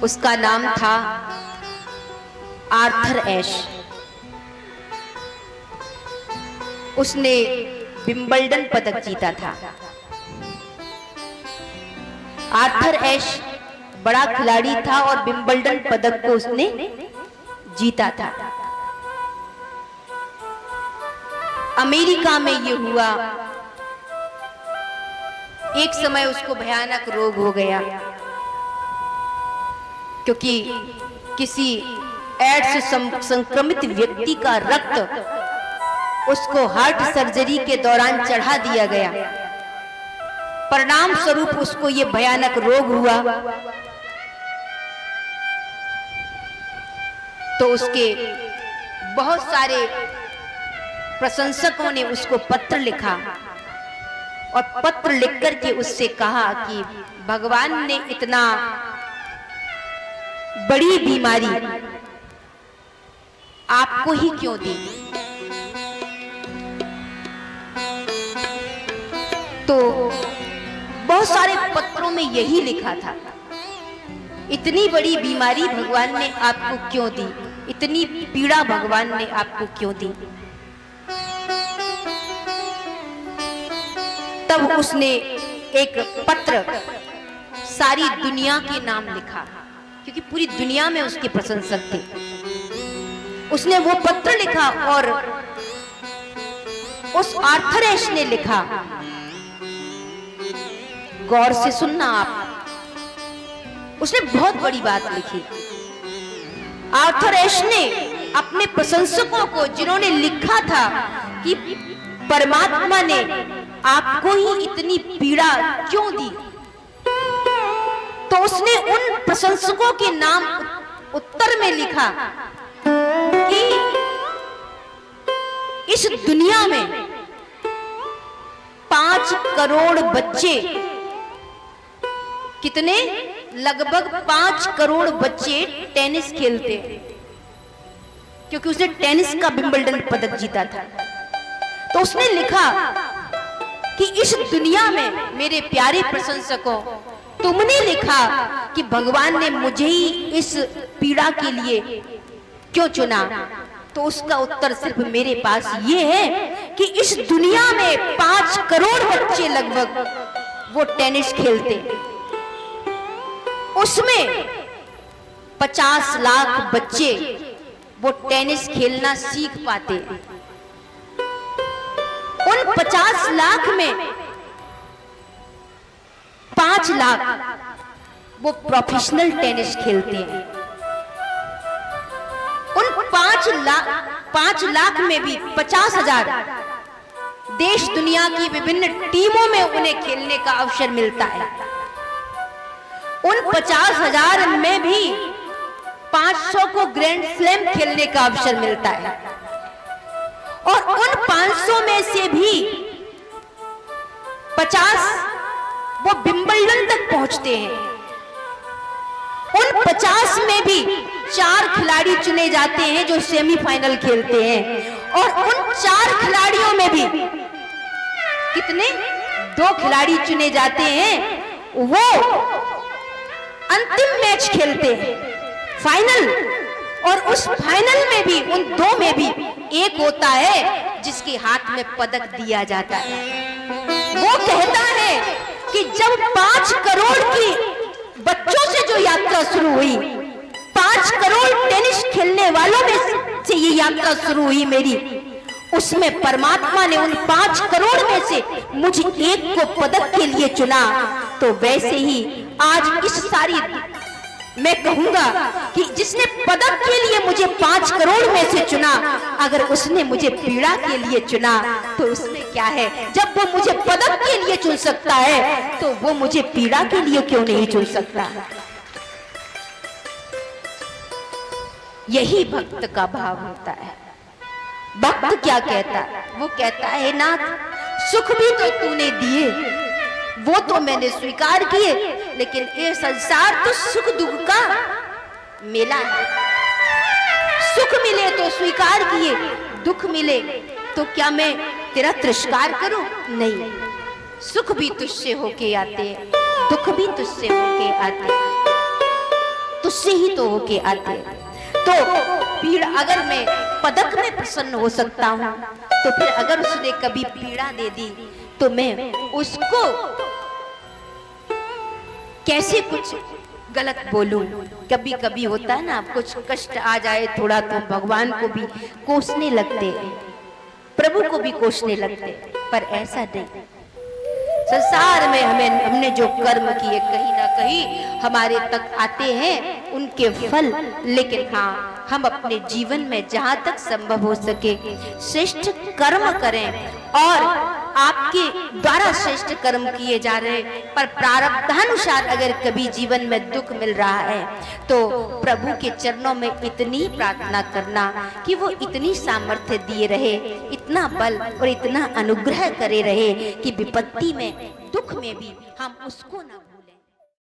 उसका नाम था आर्थर एश। उसने विंबलडन पदक जीता था। आर्थर एश बड़ा खिलाड़ी था और विंबलडन पदक को उसने जीता था। अमेरिका में ये हुआ। एक समय उसको भयानक रोग हो गया क्योंकि किसी एड्स संक्रमित व्यक्ति का रक्त उसको हार्ट सर्जरी के दौरान चढ़ा दिया गया। परिणाम स्वरूप उसको ये भयानक रोग हुआ। तो उसके बहुत सारे प्रशंसकों ने उसको पत्र लिखा और पत्र लिखकर के उससे कहा कि भगवान ने इतना बड़ी बीमारी आपको ही क्यों दी। तो बहुत सारे पत्रों में यही लिखा था, इतनी बड़ी बीमारी भगवान ने आपको क्यों दी, इतनी पीड़ा भगवान ने आपको क्यों दी। तब उसने एक पत्र सारी दुनिया के नाम लिखा क्योंकि पूरी दुनिया में उसके प्रशंसक थे। उसने वो पत्र लिखा और उस आर्थर एश ने लिखा, गौर से सुनना आप, उसने बहुत बड़ी बात लिखी। आर्थर एश ने अपने प्रशंसकों को, जिन्होंने लिखा था कि परमात्मा ने आपको ही इतनी पीड़ा क्यों दी, तो उसने उन प्रशंसकों के नाम उत्तर में लिखा कि इस दुनिया में 5 करोड़ बच्चे, कितने, लगभग 5 करोड़ बच्चे टेनिस खेलते हैं क्योंकि उसने टेनिस का विंबलडन पदक जीता था। तो उसने लिखा कि इस दुनिया में मेरे प्यारे प्रशंसकों, तुमने लिखा कि भगवान ने मुझे ही इस पीड़ा के लिए क्यों चुना। तो उसका उत्तर सिर्फ मेरे पास ये है कि इस दुनिया में 5 करोड़ बच्चे लगभग वो टेनिस खेलते, उसमें 50 लाख बच्चे वो टेनिस खेलना सीख पाते। उन 50 लाख में 5 लाख वो प्रोफेशनल टेनिस खेलते हैं। उन 5 लाख में भी 50,000 देश दुनिया की विभिन्न टीमों में उन्हें खेलने का अवसर मिलता है। उन 50,000 में भी 500 को ग्रैंड स्लैम खेलने का अवसर मिलता है और उन 500 में से भी 50 वो विंबलडन तक पहुंचते हैं। उन 50 में भी 4 खिलाड़ी चुने जाते हैं जो सेमीफाइनल खेलते हैं और उन 4 खिलाड़ियों में भी कितने, 2 खिलाड़ी चुने जाते हैं, वो अंतिम मैच खेलते हैं, फाइनल, और उस फाइनल में भी उन 2 में भी एक होता है जिसके हाथ में पदक दिया जाता है। वो कहता है कि जब 5 करोड़ की बच्चों से जो यात्रा शुरू हुई, 5 करोड़ टेनिस खेलने वालों में से ये यात्रा शुरू हुई मेरी, उसमें परमात्मा ने उन 5 करोड़ में से मुझे एक को पदक के लिए चुना। तो वैसे ही आज इस सारी, मैं कहूंगा कि जिसने पदक के लिए मुझे 5 करोड़ में से चुना, अगर उसने मुझे पीड़ा के लिए चुना तो उसमें क्या है। जब वो मुझे पदक के लिए चुन सकता है तो वो मुझे पीड़ा के लिए क्यों नहीं चुन सकता। यही भक्त का भाव होता है। भक्त क्या कहता है, वो कहता है नाथ, सुख भी तो तूने दिए, वो तो मैंने स्वीकार किए, लेकिन ये संसार तो सुख दुख का मेला है। सुख मिले तो स्वीकार किए, दुख मिले तो क्या मैं तेरा तिरस्कार करूं? नहीं, सुख भी तुझसे होके आते हैं, दुख भी तुझसे होके आते हैं। तुझसे ही तो होके आते हैं। तो पीड़ा, अगर मैं पदक में प्रसन्न हो सकता हूँ, तो फिर अगर उसने कभी पीड़ा दे दी तो मैं उसको कैसे कुछ गलत बोलूं। कभी कभी होता है ना, कुछ कष्ट आ जाए थोड़ा तो भगवान को भी कोसने लगते, प्रभु को भी कोसने लगते, पर ऐसा नहीं। संसार में हमने जो कर्म किए कहीं ना कहीं हमारे तक आते हैं उनके फल, लेकिन हाँ, हम अपने जीवन में जहां तक संभव हो सके श्रेष्ठ कर्म करें। और आपके द्वारा श्रेष्ठ कर्म किए जा रहे, पर प्रारब्धानुसार अगर कभी जीवन में दुख मिल रहा है तो प्रभु के चरणों में इतनी प्रार्थना करना कि वो इतनी सामर्थ्य दिए रहे, इतना बल और इतना अनुग्रह करे रहे कि विपत्ति में, दुख में भी हम उसको न